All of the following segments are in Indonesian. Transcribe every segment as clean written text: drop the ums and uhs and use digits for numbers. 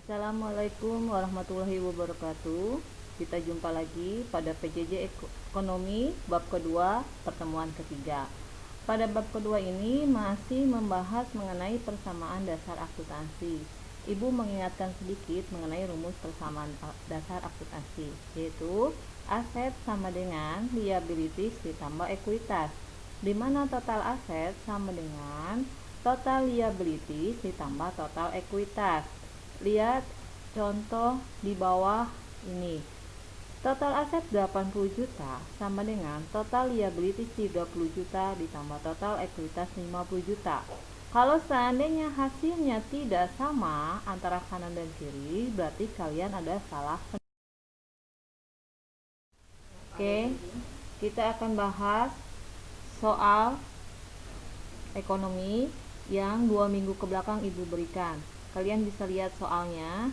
Assalamualaikum warahmatullahi wabarakatuh. Kita jumpa lagi pada PJJ Ekonomi bab kedua, pertemuan ketiga. Pada bab kedua ini masih membahas mengenai persamaan dasar akuntansi. Ibu mengingatkan sedikit mengenai rumus persamaan dasar akuntansi, yaitu aset sama dengan liabilities ditambah ekuitas, di mana total aset sama dengan total liabilities ditambah total ekuitas. Lihat contoh di bawah ini. Total aset 80 juta sama dengan total liabilities 30 juta ditambah total ekuitas 50 juta. Kalau seandainya hasilnya tidak sama antara kanan dan kiri, berarti kalian ada salah. Oke, kita akan bahas soal ekonomi yang 2 minggu ke belakang ibu berikan. Kalian bisa lihat soalnya,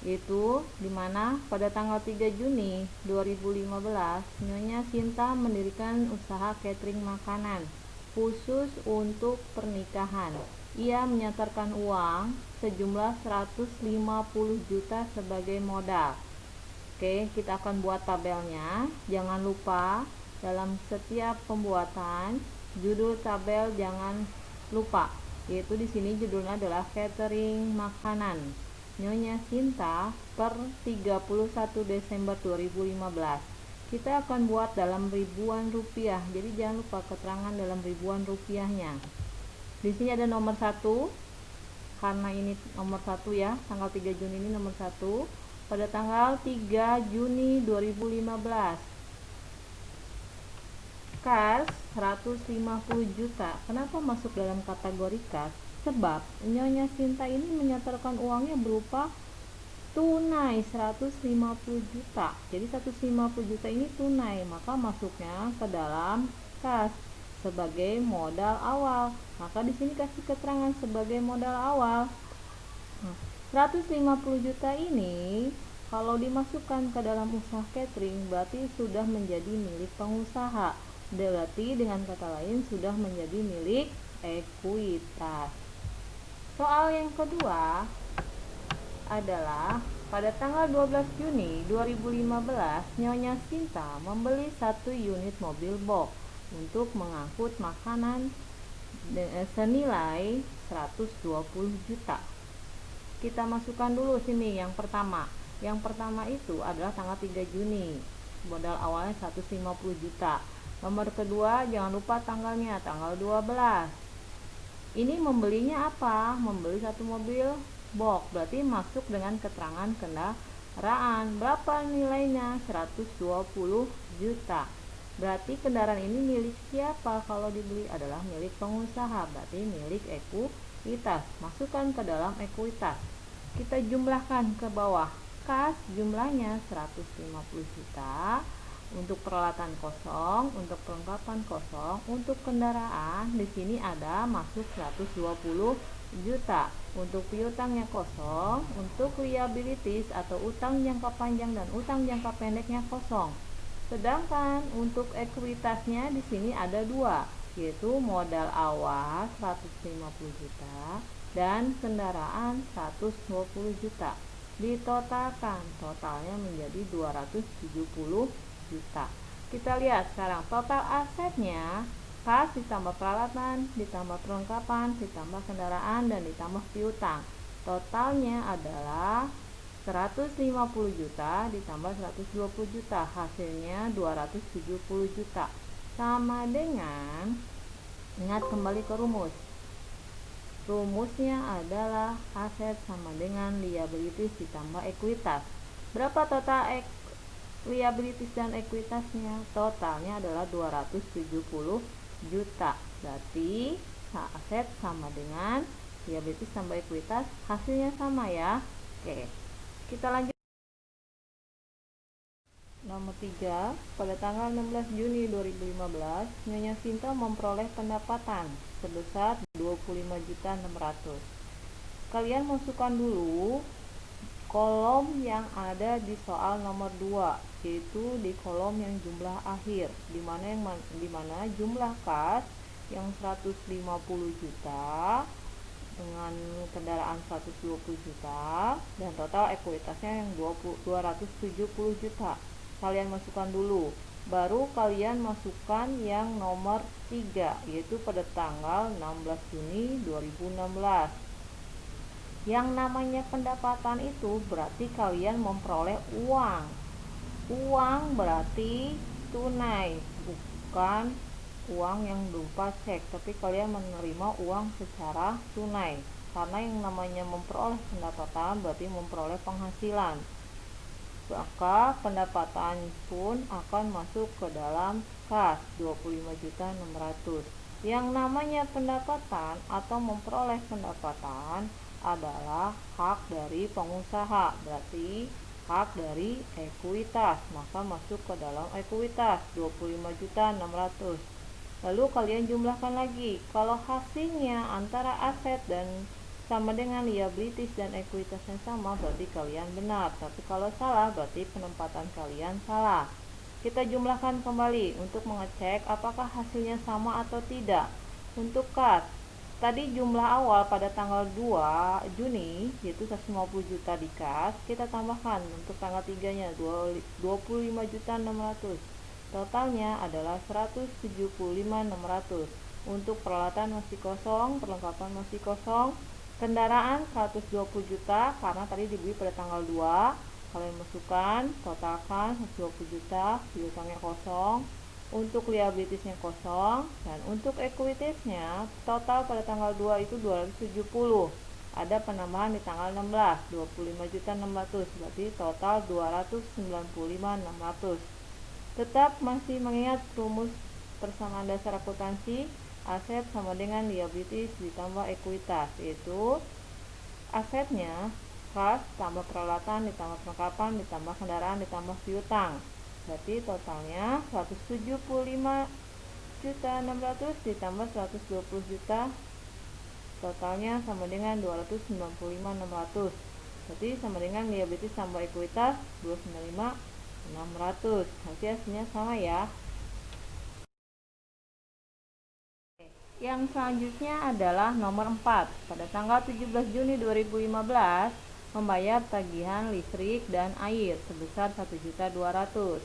yaitu dimana pada tanggal 3 Juni 2015 Nyonya Sinta mendirikan usaha catering makanan khusus untuk pernikahan. Ia menyetorkan uang sejumlah 150 juta sebagai modal. Oke, kita akan buat tabelnya. Jangan lupa dalam setiap pembuatan judul tabel jangan lupa, yaitu di sini judulnya adalah catering makanan Nyonya Sinta per 31 Desember 2015. Kita akan buat dalam ribuan rupiah, jadi jangan lupa keterangan dalam ribuan rupiahnya. Di sini ada nomor 1, karena ini nomor 1 ya, tanggal 3 Juni ini nomor 1. Pada tanggal 3 Juni 2015 kas 150 juta. Kenapa masuk dalam kategori kas? Sebab Nyonya Sinta ini menyetorkan uangnya berupa tunai 150 juta. Jadi 150 juta ini tunai, maka masuknya ke dalam kas sebagai modal awal. Maka di sini kasih keterangan sebagai modal awal. 150 juta ini kalau dimasukkan ke dalam usaha catering berarti sudah menjadi milik pengusaha. Berarti dengan kata lain sudah menjadi milik ekuitas. Soal yang kedua adalah pada tanggal 12 Juni 2015 Nyonya Sinta membeli 1 unit mobil box untuk mengangkut makanan senilai 120 juta. Kita masukkan dulu sini yang pertama. Yang pertama itu adalah tanggal 3 Juni. Modal awalnya 150 juta. Nomor kedua jangan lupa tanggalnya, tanggal 12. Ini membelinya apa? Membeli 1 mobil box, berarti masuk dengan keterangan kendaraan. Berapa nilainya? 120 juta. Berarti kendaraan ini milik siapa? Kalau dibeli adalah milik pengusaha, berarti milik ekuitas. Masukkan ke dalam ekuitas. Kita jumlahkan ke bawah. Kas jumlahnya 150 juta. Untuk peralatan kosong, untuk perlengkapan kosong, untuk kendaraan di sini ada masuk 120 juta. Untuk piutangnya kosong, untuk liabilities atau utang jangka panjang dan utang jangka pendeknya kosong. Sedangkan untuk ekuitasnya di sini ada 2, yaitu modal awal 150 juta dan kendaraan 120 juta. Ditotalkan, totalnya menjadi 270 juta. Kita lihat sekarang total asetnya, kas ditambah peralatan, ditambah perlengkapan, ditambah kendaraan, dan ditambah piutang. Totalnya adalah 150 juta ditambah 120 juta, hasilnya 270 juta. Sama dengan, ingat kembali ke rumus. Rumusnya adalah aset sama dengan liabilities ditambah ekuitas. Berapa total liabilities dan ekuitasnya? Totalnya adalah 270 juta. Berarti aset sama dengan liabilities tambah ekuitas, hasilnya sama ya. Oke, kita lanjut. Nomor 3, pada tanggal 16 Juni 2015 Nyonya Sinta memperoleh pendapatan sebesar 25.600. Kalian masukkan dulu kolom yang ada di soal nomor 2, yaitu di kolom yang jumlah akhir, dimana jumlah kas yang 150 juta dengan kendaraan 120 juta dan total ekuitasnya yang 270 juta. Kalian masukkan dulu, baru kalian masukkan yang nomor 3, yaitu pada tanggal 16 Juni 2016. Yang namanya pendapatan itu berarti kalian memperoleh uang. Uang berarti tunai, bukan uang yang berupa cek, tapi kalian menerima uang secara tunai. Karena yang namanya memperoleh pendapatan berarti memperoleh penghasilan. Maka pendapatan pun akan masuk ke dalam kas 25.600. Yang namanya pendapatan atau memperoleh pendapatan adalah hak dari pengusaha, berarti hak dari ekuitas, maka masuk ke dalam ekuitas 25.600. Lalu kalian jumlahkan lagi, kalau hasilnya antara aset dan sama dengan liabilities dan ekuitasnya sama, berarti kalian benar, tapi kalau salah berarti penempatan kalian salah. Kita jumlahkan kembali untuk mengecek apakah hasilnya sama atau tidak. Untuk kas, tadi jumlah awal pada tanggal 2 Juni yaitu 150 juta di kas, kita tambahkan untuk tanggal 3 nya 25.600. Totalnya adalah 175.600. Untuk peralatan masih kosong, perlengkapan masih kosong. Kendaraan 120 juta karena tadi dibeli pada tanggal 2. Kalian masukkan, totalkan 120 juta, piutangnya kosong. Untuk liabilitiesnya kosong, dan untuk equitiesnya total pada tanggal 2 itu 270. Ada penambahan di tanggal 16, 25.600, berarti total 295.600. Tetap masih mengingat rumus persamaan dasar akuntansi, aset sama dengan liabilities ditambah ekuitas, yaitu asetnya kas tambah peralatan ditambah perlengkapan ditambah kendaraan ditambah piutang, berarti totalnya 175.600 ditambah 120 juta, totalnya sama dengan 295.600, berarti sama dengan liabilities tambah ekuitas 295.600. Nanti hasilnya sama ya. Yang selanjutnya adalah nomor 4. Pada tanggal 17 Juni 2015 membayar tagihan listrik dan air sebesar 1.200.000.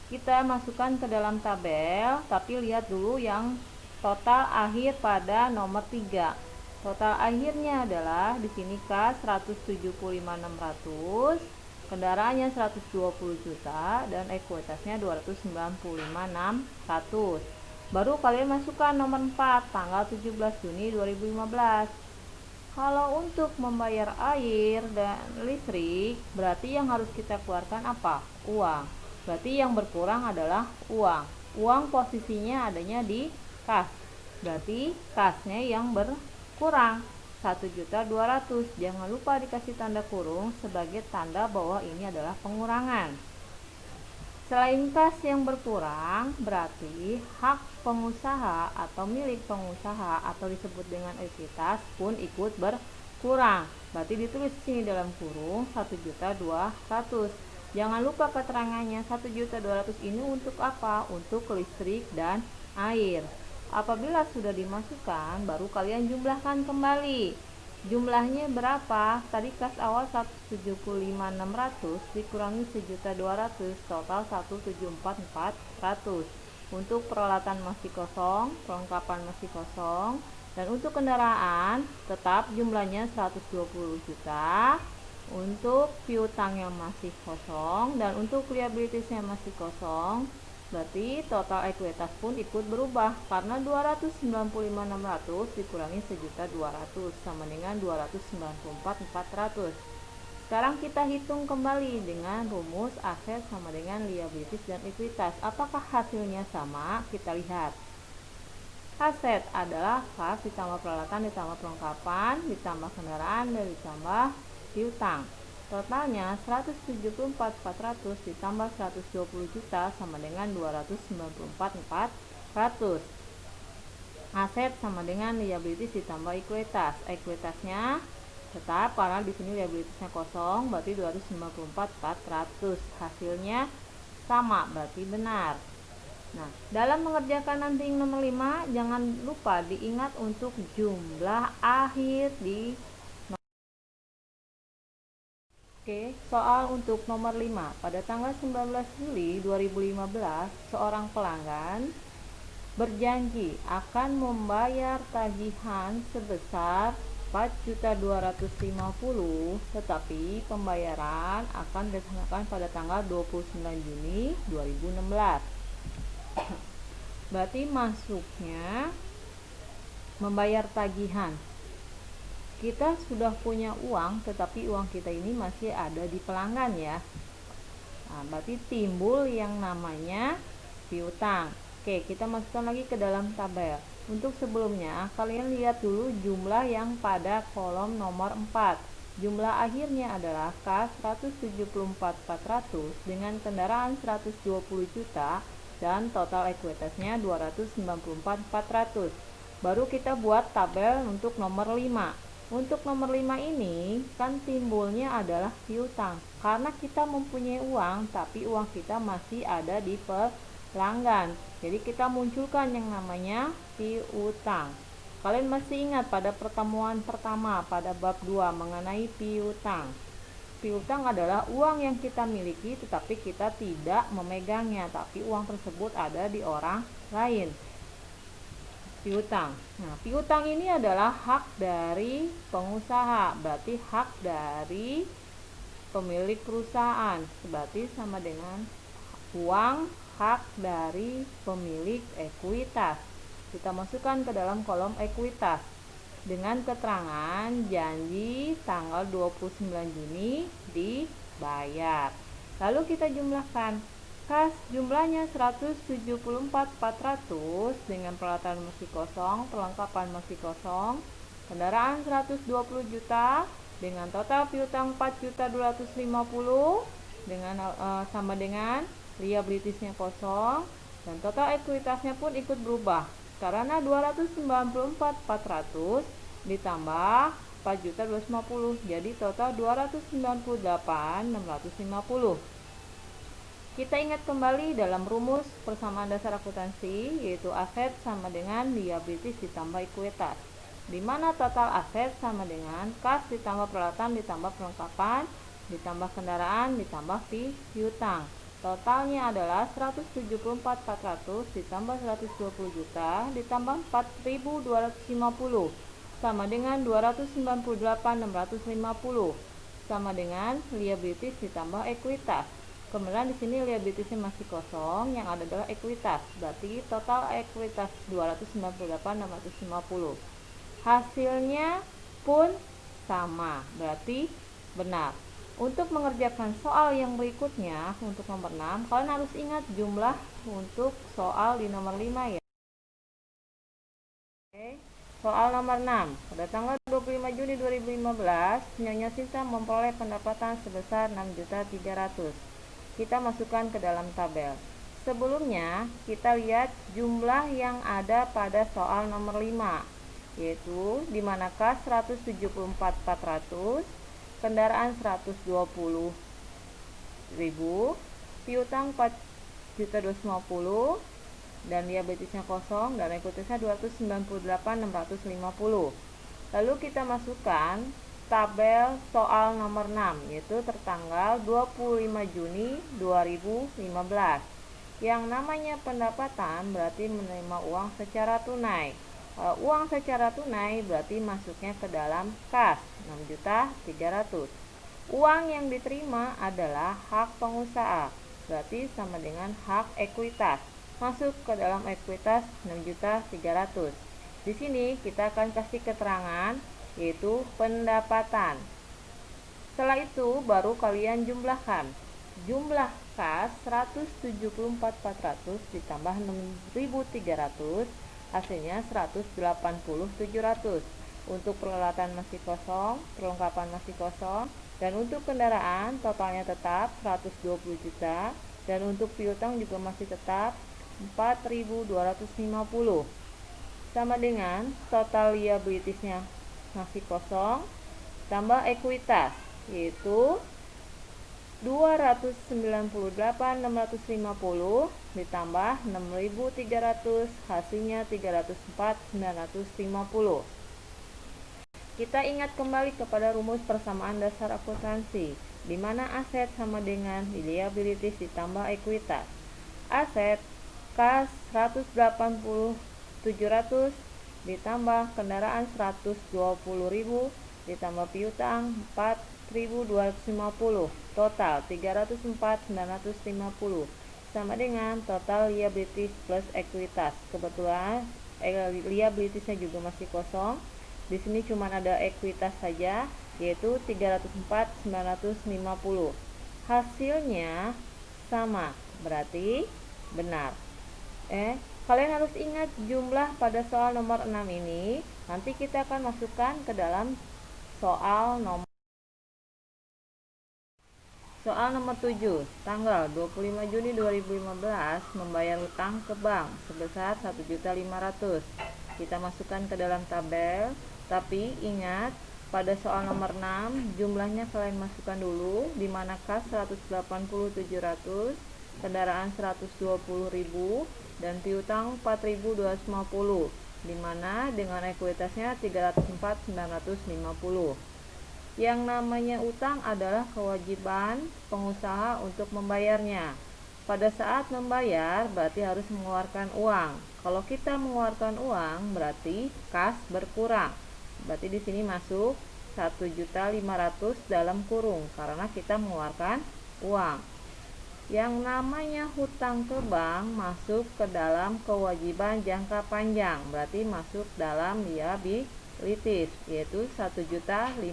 Kita masukkan ke dalam tabel, tapi lihat dulu yang total akhir pada nomor 3. Total akhirnya adalah di sini kas 175.600, kendaraannya 120 juta dan ekuitasnya 295.600. Baru kalian masukkan nomor 4 tanggal 17 Juni 2015. Kalau untuk membayar air dan listrik berarti yang harus kita keluarkan apa? Uang. Berarti yang berkurang adalah uang. Uang posisinya adanya di kas, berarti kasnya yang berkurang 1.200.000. Jangan lupa dikasih tanda kurung sebagai tanda bahwa ini adalah pengurangan. Selain kas yang berkurang, berarti hak pengusaha atau milik pengusaha atau disebut dengan ekuitas pun ikut berkurang. Berarti ditulis sini dalam kurung 1.200.000. Jangan lupa keterangannya 1.200.000 ini untuk apa? Untuk listrik dan air. Apabila sudah dimasukkan, baru kalian jumlahkan kembali. Jumlahnya berapa? Tadi kas awal 175.600 dikurangi 1.200.000, total 174.400. Untuk peralatan masih kosong, perlengkapan masih kosong, dan untuk kendaraan tetap jumlahnya 120 juta. Untuk piutang yang masih kosong dan untuk liabilitiesnya masih kosong, berarti total ekuitas pun ikut berubah karena 295.600 dikurangi 1.200.000 sama dengan 294.400. Sekarang kita hitung kembali dengan rumus aset sama dengan liabilities dan ekuitas. Apakah hasilnya sama? Kita lihat. Aset adalah kas ditambah peralatan ditambah perlengkapan ditambah kendaraan dan ditambah piutang. Totalnya 174.400 ditambah 120 juta sama dengan 294.400. Aset sama dengan liabilities ditambah ekuitas. Ekuitasnya tetap karena di sini liabilitiesnya kosong, berarti 294.400. Hasilnya sama, berarti benar. Nah, dalam mengerjakan nanti nomor 5, jangan lupa diingat untuk jumlah akhir di. Oke, soal untuk nomor 5. Pada tanggal 19 Juli 2015, seorang pelanggan berjanji akan membayar tagihan sebesar 4.250.000, tetapi pembayaran akan dilaksanakan pada tanggal 29 Juni 2016. Berarti masuknya membayar tagihan. Kita sudah punya uang, tetapi uang kita ini masih ada di pelanggan ya. Nah, berarti timbul yang namanya piutang. Oke, kita masukkan lagi ke dalam tabel. Untuk sebelumnya, kalian lihat dulu jumlah yang pada kolom nomor 4. Jumlah akhirnya adalah kas 174.400 dengan kendaraan 120 juta dan total ekuitasnya 294.400. Baru kita buat tabel untuk nomor 5. Untuk nomor 5 ini kan timbulnya adalah piutang karena kita mempunyai uang tapi uang kita masih ada di pelanggan. Jadi kita munculkan yang namanya piutang. Kalian masih ingat pada pertemuan pertama pada bab 2 mengenai piutang. Piutang adalah uang yang kita miliki tetapi kita tidak memegangnya, tapi uang tersebut ada di orang lain. Piutang. Nah, piutang ini adalah hak dari pengusaha, berarti hak dari pemilik perusahaan. Berarti sama dengan uang hak dari pemilik ekuitas. Kita masukkan ke dalam kolom ekuitas dengan keterangan janji tanggal 29 Juni dibayar. Lalu kita jumlahkan. Kas jumlahnya 174.400 dengan peralatan masih kosong, perlengkapan masih kosong, kendaraan 120 juta dengan total piutang 4.250 dengan sama dengan liabilitasnya kosong dan total ekuitasnya pun ikut berubah karena 294.400 ditambah 4.250 jadi total 298.650. Kita ingat kembali dalam rumus persamaan dasar akuntansi, yaitu aset sama dengan liabilities ditambah ekuitas, di mana total aset sama dengan kas ditambah peralatan ditambah perlengkapan ditambah kendaraan ditambah piutang. Totalnya adalah 174.400 ditambah 120 juta ditambah 4.250 sama dengan 298.650 sama dengan liabilities ditambah ekuitas. Kemudian di sini liabilitasnya masih kosong, yang ada adalah ekuitas. Berarti total ekuitas 298.650. Hasilnya pun sama, berarti benar. Untuk mengerjakan soal yang berikutnya untuk nomor 6, kalian harus ingat jumlah untuk soal di nomor 5 ya. Oke. Soal nomor 6. Pada tanggal 25 Juni 2015, Nyonya Sinta memperoleh pendapatan sebesar 6.300.000. Kita masukkan ke dalam tabel. Sebelumnya, kita lihat jumlah yang ada pada soal nomor 5, yaitu di mana kas 174.400, kendaraan 120.000, piutang 4.250 dan liabilitasnya kosong dan ekuitasnya 298.650. Lalu kita masukkan tabel soal nomor 6, yaitu tertanggal 25 Juni 2015. Yang namanya pendapatan berarti menerima uang secara tunai. Uang secara tunai berarti masuknya ke dalam kas 6.300.000. Uang yang diterima adalah hak pengusaha, berarti sama dengan hak ekuitas. Masuk ke dalam ekuitas 6.300.000. Di sini kita akan kasih keterangan yaitu pendapatan. Setelah itu baru kalian jumlahkan. Jumlah kas 174.400 ditambah 6.300 hasilnya 180.700. Untuk peralatan masih kosong, perlengkapan masih kosong, dan untuk kendaraan totalnya tetap 120 juta dan untuk piutang juga masih tetap 4.250 sama dengan total liabilitiesnya masih kosong tambah ekuitas yaitu 298.650 ditambah 6.300 hasilnya 304.950. Kita ingat kembali kepada rumus persamaan dasar akuntansi, di mana aset sama dengan liabilities ditambah ekuitas. Aset kas 180.700 ditambah kendaraan 120.000 ditambah piutang 4.250, total 304.950 sama dengan total liabilities plus ekuitas. Kebetulan liabilitiesnya juga masih kosong. Di sini cuma ada ekuitas saja, yaitu 304.950. Hasilnya sama, berarti benar. Kalian harus ingat jumlah pada soal nomor 6 ini. Nanti kita akan masukkan ke dalam soal nomor 7, tanggal 25 Juni 2015 membayar hutang ke bank sebesar 1.500.000. Kita masukkan ke dalam tabel, tapi ingat pada soal nomor 6 jumlahnya kalian masukkan dulu, di mana kas 180.700, kendaraan 120.000 dan piutang 4.250, di mana dengan ekuitasnya 304.950. Yang namanya utang adalah kewajiban pengusaha untuk membayarnya. Pada saat membayar berarti harus mengeluarkan uang. Kalau kita mengeluarkan uang berarti kas berkurang. Berarti di sini masuk 1.500.000 dalam kurung karena kita mengeluarkan uang. Yang namanya hutang ke bank masuk ke dalam kewajiban jangka panjang, berarti masuk dalam liabilities, yaitu 1.500.000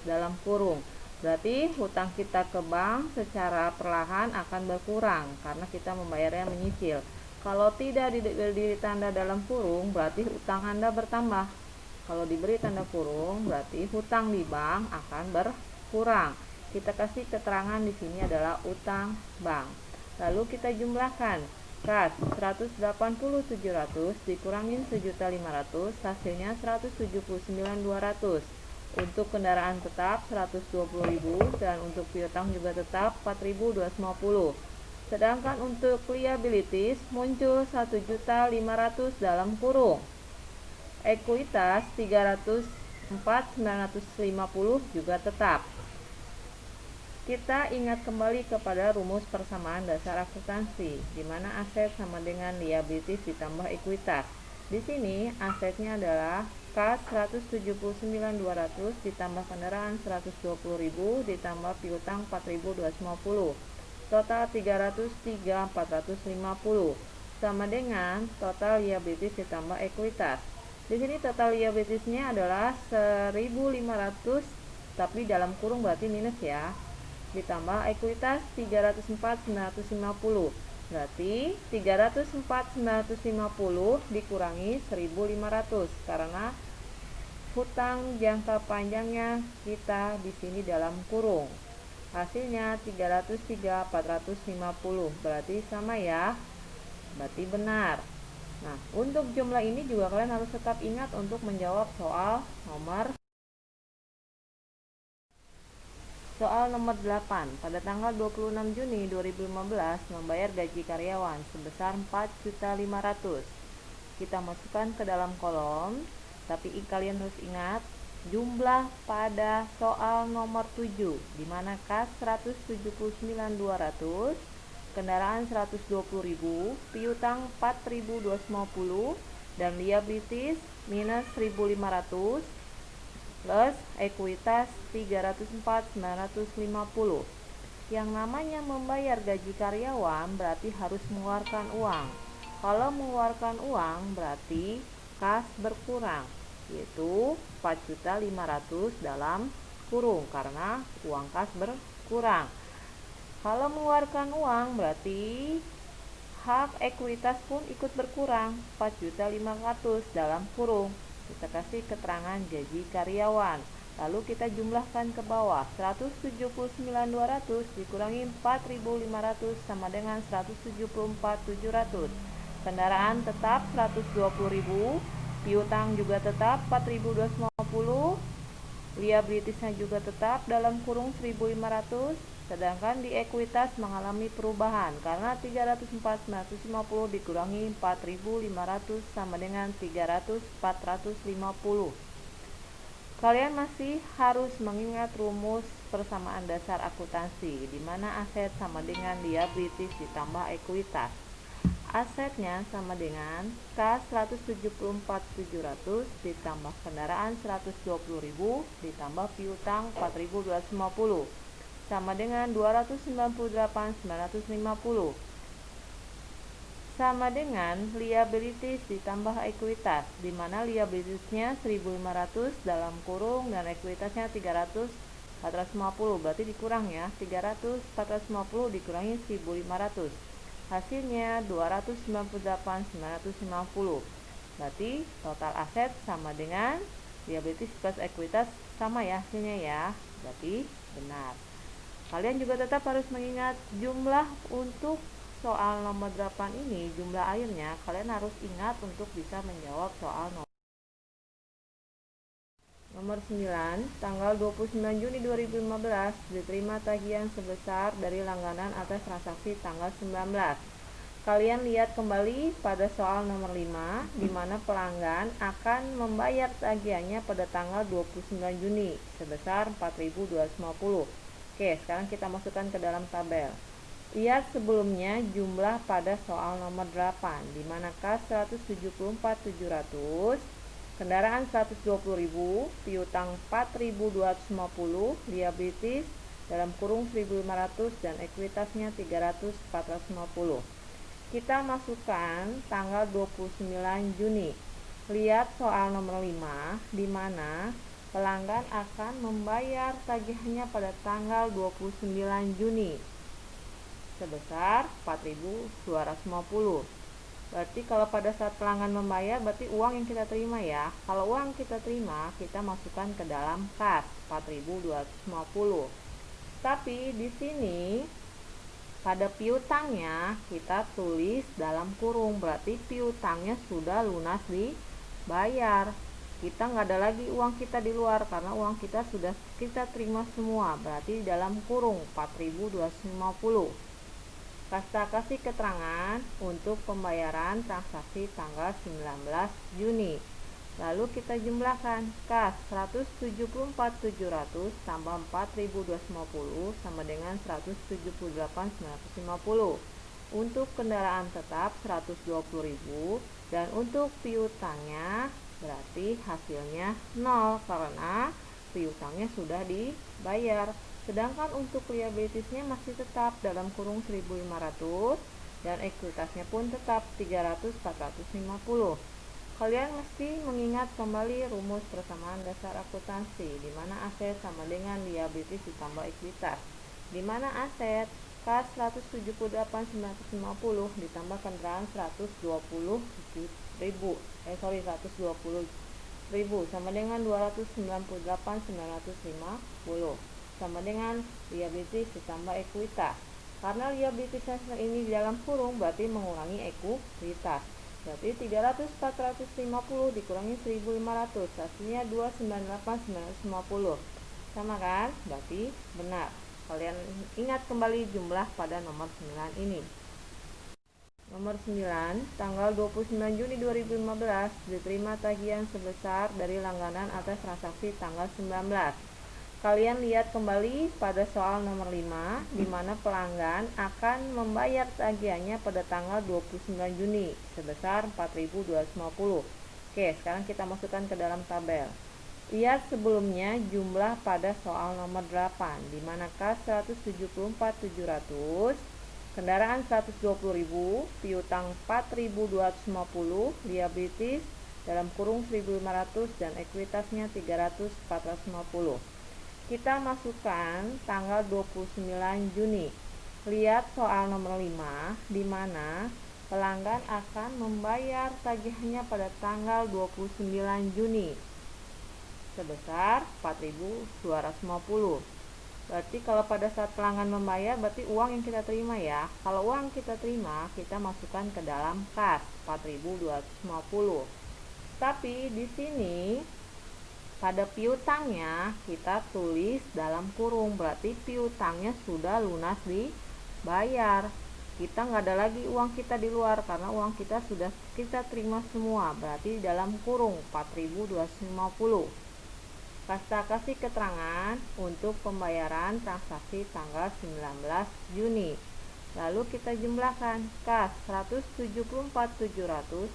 dalam kurung. Berarti hutang kita ke bank secara perlahan akan berkurang karena kita membayarnya menyicil. Kalau tidak diberi tanda dalam kurung berarti hutang Anda bertambah. Kalau diberi tanda kurung berarti hutang di bank akan berkurang. Kita kasih keterangan di sini adalah utang bank. Lalu kita jumlahkan. Kas 180.700 dikurangin 1.500 hasilnya 179.200. Untuk kendaraan tetap 120.000 dan untuk piutang juga tetap 4.250. Sedangkan untuk liabilities muncul 1.500.000 dalam kurung. Ekuitas 304.950 juga tetap. Kita ingat kembali kepada rumus persamaan dasar akuntansi, di mana aset sama dengan liabilities ditambah ekuitas. Di sini asetnya adalah kas 179.200 ditambah kendaraan 120.000 ditambah piutang 4.250. Total 303.450 sama dengan total liabilities ditambah ekuitas. Di sini total liabilitiesnya adalah 1.500, tapi dalam kurung berarti minus ya. Ditambah ekuitas 304.950. Berarti 304.950 dikurangi 1.500 karena hutang jangka panjangnya kita di sini dalam kurung. Hasilnya 303.450. Berarti sama ya. Berarti benar. Nah, untuk jumlah ini juga kalian harus tetap ingat untuk menjawab soal nomor 8. Pada tanggal 26 Juni 2015 membayar gaji karyawan sebesar 4.500.000. Kita masukkan ke dalam kolom, tapi kalian harus ingat jumlah pada soal nomor 7, di mana kas 179.200, kendaraan 120.000, piutang 4.250 dan liabilities minus 1.500 plus ekuitas 304.950. Yang namanya membayar gaji karyawan berarti harus mengeluarkan uang. Kalau mengeluarkan uang berarti kas berkurang, yaitu 4.500.000 dalam kurung karena uang kas berkurang. Kalau mengeluarkan uang berarti hak ekuitas pun ikut berkurang, 4.500.000 dalam kurung. Kita kasih keterangan gaji karyawan. Lalu kita jumlahkan ke bawah. 179.200 dikurangi 4.500 sama dengan 174.700. Kendaraan tetap 120.000, piutang juga tetap 4.250, liabilitiesnya juga tetap dalam kurung 1.500, Sedangkan di ekuitas mengalami perubahan karena 304.950 dikurangi 4.500 sama dengan 300.450. Kalian masih harus mengingat rumus persamaan dasar akuntansi, di mana aset sama dengan liabilities ditambah ekuitas. Asetnya sama dengan kas 174.700 ditambah kendaraan 120.000 ditambah piutang 4.250 sama dengan 298.950 sama dengan liabilities ditambah ekuitas, di mana liabilitiesnya 1.500 dalam kurung dan ekuitasnya 300.450, berarti dikurang ya, 300.450 dikurangi 1.500, hasilnya 298.950. Berarti total aset sama dengan liabilities plus ekuitas sama ya hasilnya ya, berarti benar. Kalian juga tetap harus mengingat jumlah untuk soal nomor 8 ini, jumlah airnya kalian harus ingat untuk bisa menjawab soal nomor 9. Tanggal 29 Juni 2015 diterima tagihan sebesar dari langganan atas transaksi tanggal 19. Kalian lihat kembali pada soal nomor 5, di mana pelanggan akan membayar tagihannya pada tanggal 29 Juni sebesar 4.250. Oke, sekarang kita masukkan ke dalam tabel. Lihat sebelumnya jumlah pada soal nomor 8, di mana kas 174.700, kendaraan 120.000, piutang 4.250, liabilities dalam kurung 1.500 dan ekuitasnya 300.450. Kita masukkan tanggal 29 Juni. Lihat soal nomor 5, di mana pelanggan akan membayar tagihannya pada tanggal 29 Juni sebesar 4.250. Berarti kalau pada saat pelanggan membayar berarti uang yang kita terima ya. Kalau uang kita terima, kita masukkan ke dalam kas 4.250. Tapi di sini pada piutangnya kita tulis dalam kurung, berarti piutangnya sudah lunas dibayar. Kita nggak ada lagi uang kita di luar karena uang kita sudah kita terima semua, berarti dalam kurung 4.250. Kita kasih keterangan untuk pembayaran transaksi tanggal 19 Juni. Lalu kita jumlahkan kas 174.700 tambah 4.250 sama dengan 178.950. Untuk kendaraan tetap 120.000 dan untuk piutangnya berarti hasilnya 0 karena piutangnya sudah dibayar. Sedangkan untuk liabilitiesnya masih tetap dalam kurung 1.500 dan ekuitasnya pun tetap 300.450. Kalian mesti mengingat kembali rumus persamaan dasar akuntansi, di mana aset sama dengan liabilities ditambah ekuitas. Di mana aset kas 178.950 ditambah kendaraan 120.000 sama dengan 298.950 sama dengan liabilities ditambah ekuitas. Karena liabilities ini di dalam kurung berarti mengurangi ekuitas. Berarti 300.450 dikurangi 1.500, hasilnya 298.950. Sama kan? Berarti benar. Kalian ingat kembali jumlah pada nomor 9 ini. Nomor 9, tanggal 29 Juni 2015 diterima tagihan sebesar dari langganan atas transaksi tanggal 19. Kalian lihat kembali pada soal nomor 5, di mana pelanggan akan membayar tagihannya pada tanggal 29 Juni sebesar 4.250. Oke, sekarang kita masukkan ke dalam tabel. Lihat sebelumnya jumlah pada soal nomor 8, di mana kas 174.700, kendaraan 120.000, piutang 4.250, liabilities dalam kurung 1.500 dan ekuitasnya 300.450. Kita masukkan tanggal 29 Juni. Lihat soal nomor 5, di mana pelanggan akan membayar tagihannya pada tanggal 29 Juni sebesar 4.250. Berarti kalau pada saat pelanggan membayar berarti uang yang kita terima ya. Kalau uang kita terima, kita masukkan ke dalam kas 4.250. Tapi di sini pada piutangnya kita tulis dalam kurung, berarti piutangnya sudah lunas dibayar. Kita nggak ada lagi uang kita di luar karena uang kita sudah kita terima semua, berarti dalam kurung 4.250. Kita kasih keterangan untuk pembayaran transaksi tanggal 19 Juni. Lalu kita jumlahkan kas 174.700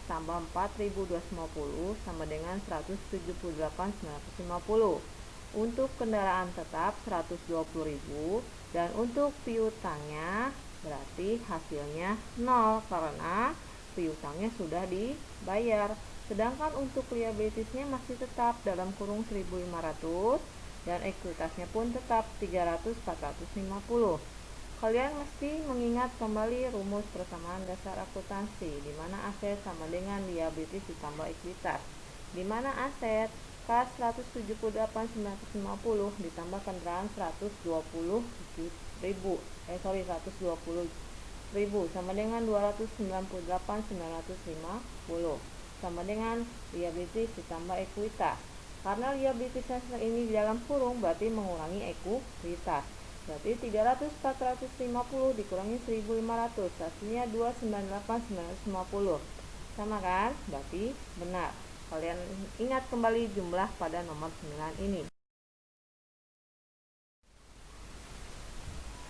tambah 4.250 sama dengan 178.950. Untuk kendaraan tetap 120.000 dan untuk piutangnya berarti hasilnya 0 karena piutangnya sudah dibayar. Sedangkan untuk liabilitisnya masih tetap dalam kurung 1.500 dan ekuitasnya pun tetap 300-450. Kalian mesti mengingat kembali rumus persamaan dasar akuntansi, di mana aset sama dengan liabilitis ditambah ekuitas. Di mana aset kas 178.950 ditambah kendaraan 120.000 sama dengan 298.950 sama dengan liabilitis ditambah ekuitas. Karena liabilitisnya ini di dalam kurung berarti mengurangi ekuitas. Berarti 300-450 dikurangi 1.500, hasilnya 298.950. Sama kan? Berarti benar. Kalian ingat kembali jumlah pada nomor 9 ini.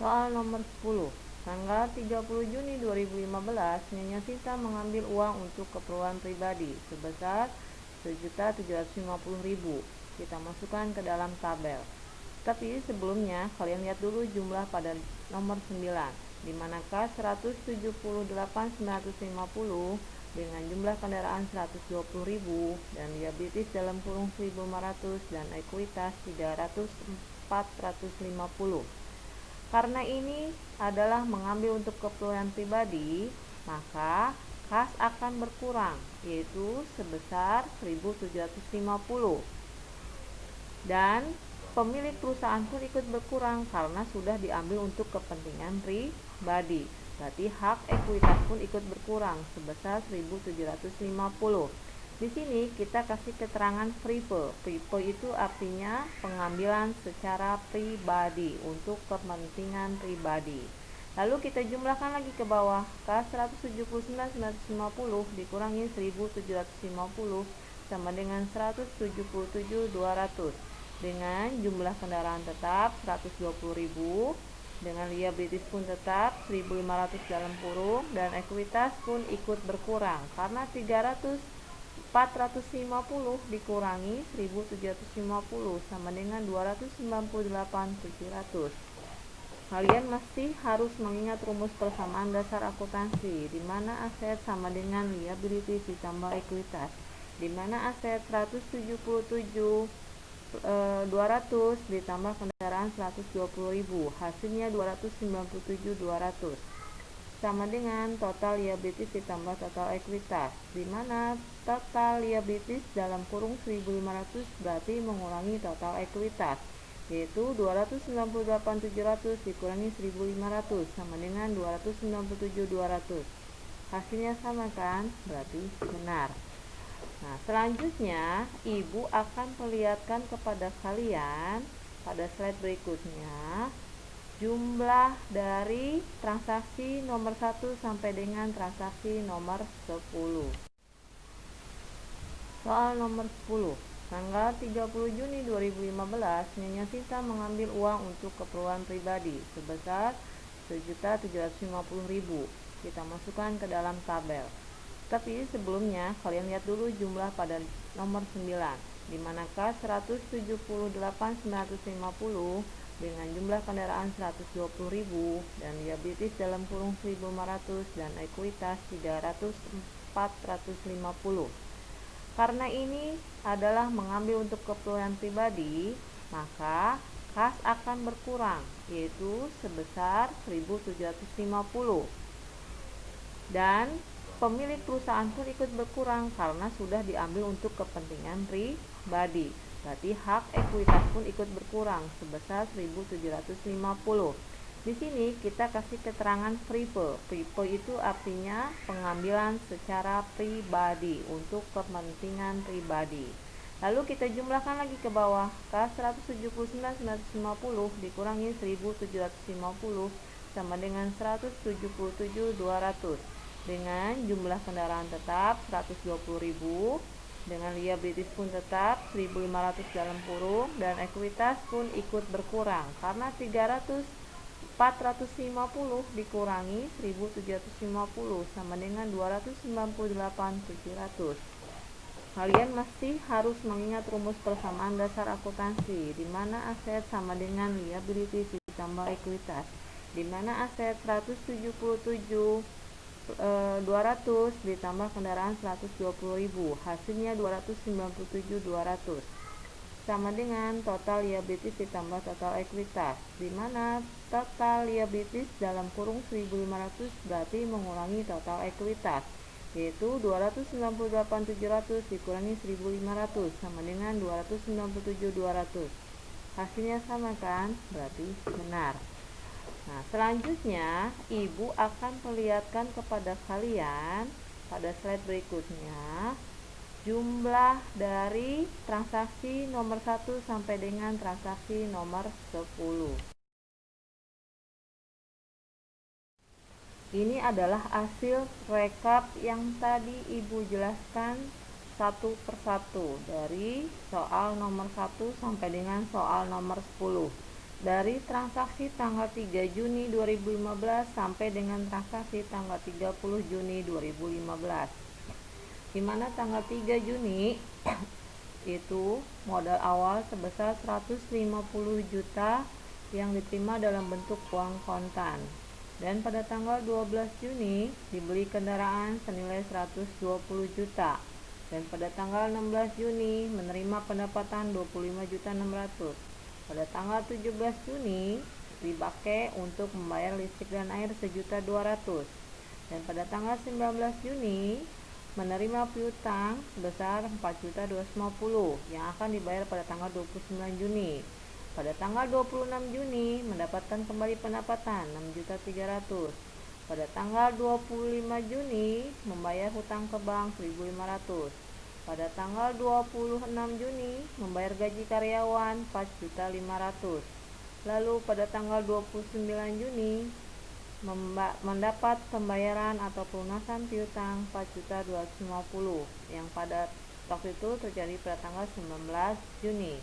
Soal nomor 10. Tanggal 30 Juni 2015, Nyonya Sinta mengambil uang untuk keperluan pribadi sebesar 1.750.000. Kita masukkan ke dalam tabel. Tapi sebelumnya kalian lihat dulu jumlah pada nomor 9, di manakah 178.950 dengan jumlah kendaraan 120.000 dan liabilitis dalam kurung 1.500 dan ekuitas 300-450. Karena ini adalah mengambil untuk keperluan pribadi, maka kas akan berkurang, yaitu sebesar 1.750. Dan pemilik perusahaan pun ikut berkurang karena sudah diambil untuk kepentingan pribadi. Berarti hak ekuitas pun ikut berkurang sebesar 1.750. Di sini kita kasih keterangan FRIPE. FRIPE itu artinya pengambilan secara pribadi untuk kepentingan pribadi. Lalu kita jumlahkan lagi ke bawah. Kas 179.950 dikurangi 1.750 sama dengan 177.200. Dengan jumlah kendaraan tetap 120.000, dengan liabilitis pun tetap 1.500 dalam kurung, dan ekuitas pun ikut berkurang karena 450 dikurangi 1.750 sama dengan 298.700. Kalian mesti harus mengingat rumus persamaan dasar akuntansi, di mana aset sama dengan liabilities ditambah ekuitas, di mana aset 177.200 ditambah kendaraan 120.000, hasilnya 297.200 sama dengan total liabilities ditambah total ekuitas, di mana total liabilities dalam kurung 1.500 berarti mengurangi total ekuitas, yaitu 298.700 dikurangi 1.500 sama dengan 297.200. Hasilnya sama kan? Berarti benar. Nah, selanjutnya Ibu akan perlihatkan kepada kalian pada slide berikutnya jumlah dari transaksi nomor 1 sampai dengan transaksi nomor 10. Soal nomor 10. Tanggal 30 Juni 2015, Nyonya Sinta mengambil uang untuk keperluan pribadi sebesar 1.750.000. Kita masukkan ke dalam tabel. Tapi sebelumnya kalian lihat dulu jumlah pada nomor 9, di manakah 178.950 dengan jumlah kendaraan 120.000 dan liabilitis dalam kurung 1.500 dan ekuitas 300-450. Karena ini adalah mengambil untuk keperluan pribadi, maka kas akan berkurang, yaitu sebesar 1.750. Dan pemilik perusahaan pun ikut berkurang karena sudah diambil untuk kepentingan pribadi. Berarti hak ekuitas pun ikut berkurang sebesar 1.750. Di sini kita kasih keterangan FRIPE. FRIPE itu artinya pengambilan secara pribadi untuk kepentingan pribadi. Lalu kita jumlahkan lagi ke bawah. Kas 179.950 dikurangi 1.750 sama dengan 177.200. Dengan jumlah kendaraan tetap 120.000, dengan liabilities pun tetap 1.500 dalam kurung, dan ekuitas pun ikut berkurang karena 450 dikurangi 1.750 sama dengan 298.700. Kalian masih harus mengingat rumus persamaan dasar akuntansi, di mana aset sama dengan liabilities ditambah ekuitas, di mana aset 177.200 ditambah kendaraan 120.000, hasilnya 297.200 sama dengan total liabilities ditambah total ekuitas, di mana total liabilities dalam kurung 1.500 berarti mengurangi total ekuitas, yaitu 298.700 dikurangi 1.500 sama dengan 297.200. Hasilnya sama kan? Berarti benar. Nah, selanjutnya Ibu akan perlihatkan kepada kalian pada slide berikutnya jumlah dari transaksi nomor 1 sampai dengan transaksi nomor 10. Ini adalah hasil rekap yang tadi Ibu jelaskan satu persatu dari soal nomor 1 sampai dengan soal nomor 10. Dari transaksi tanggal 3 Juni 2015 sampai dengan transaksi tanggal 30 Juni 2015. Di mana tanggal 3 Juni itu modal awal sebesar 150 juta yang diterima dalam bentuk uang kontan. Dan pada tanggal 12 Juni dibeli kendaraan senilai 120 juta. Dan pada tanggal 16 Juni menerima pendapatan 25.600. Pada tanggal 17 Juni dipakai untuk membayar listrik dan air 1.200.000. Dan pada tanggal 19 Juni menerima piutang sebesar 4.250 yang akan dibayar pada tanggal 29 Juni. Pada tanggal 26 Juni mendapatkan kembali pendapatan 6.300.000. Pada tanggal 25 Juni membayar hutang ke bank 1.500. Pada tanggal 26 Juni membayar gaji karyawan 4.500.000. Lalu pada tanggal 29 Juni mendapat pembayaran atau pelunasan piutang 4.250 yang pada waktu itu terjadi pada tanggal 19 Juni.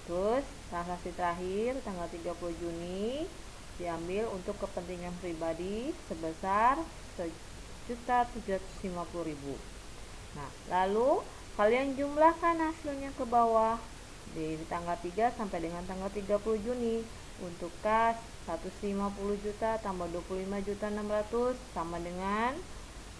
Terus transaksi terakhir tanggal 30 Juni diambil untuk kepentingan pribadi sebesar 1.750.000. Nah, lalu kalian jumlahkan hasilnya ke bawah di tanggal 3 sampai dengan tanggal 30 Juni. Untuk kas 150 juta tambah 25.600 sama dengan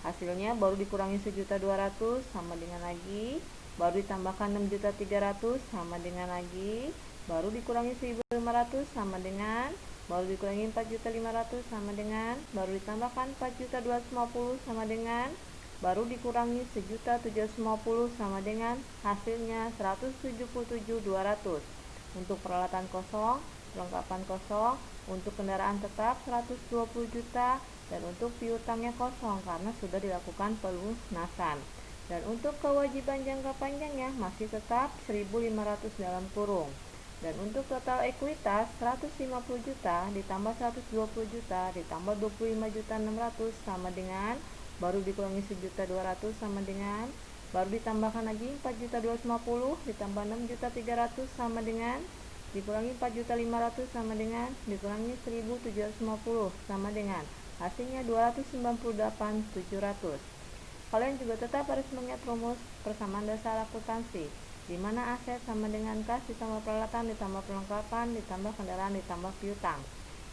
hasilnya baru dikurangi 1.200.000 sama dengan lagi, baru ditambahkan 6.300.000 sama dengan lagi, baru dikurangi 1.500 sama dengan, baru dikurangi 4.500 sama dengan, baru ditambahkan 4.250 sama dengan, baru dikurangi 1.750 sama dengan, hasilnya 177.200. Untuk peralatan kosong, perlengkapan kosong, untuk kendaraan tetap 120 juta, dan untuk piutangnya kosong karena sudah dilakukan pelunasan. Dan untuk kewajiban jangka panjangnya masih tetap 1.500 dalam kurung. Dan untuk total ekuitas 150 juta ditambah 120 juta ditambah 25.600 sama dengan, baru dikurangi 1.200.000 sama dengan, baru ditambahkan lagi 4.250 ditambah 6.300 sama dengan, dikurangi 4.500 sama dengan, dikurangi 1.750 sama dengan, hasilnya 298.700. Kalian juga tetap harus mengingat rumus persamaan dasar akuntansi, di mana aset sama dengan kas ditambah peralatan ditambah perlengkapan ditambah kendaraan ditambah piutang,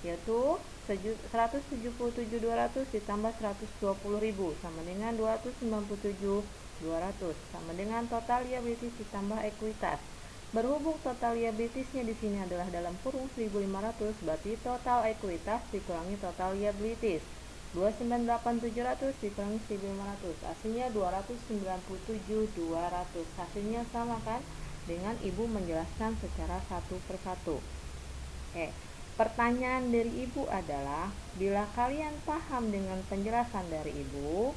yaitu 177.200 ditambah 120.000 sama dengan 297.200 sama dengan total liabilities ditambah ekuitas. Berhubung total liabilitiesnya di sini adalah dalam kurung 1.500, berarti total ekuitas dikurangi total liabilities 298.700 dikurangi 1.500, hasilnya 297.200. Hasilnya sama kan dengan Ibu menjelaskan secara satu persatu. Pertanyaan dari Ibu adalah, bila kalian paham dengan penjelasan dari Ibu,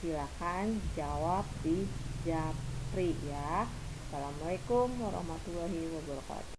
silakan jawab di Japri ya. Wassalamualaikum warahmatullahi wabarakatuh.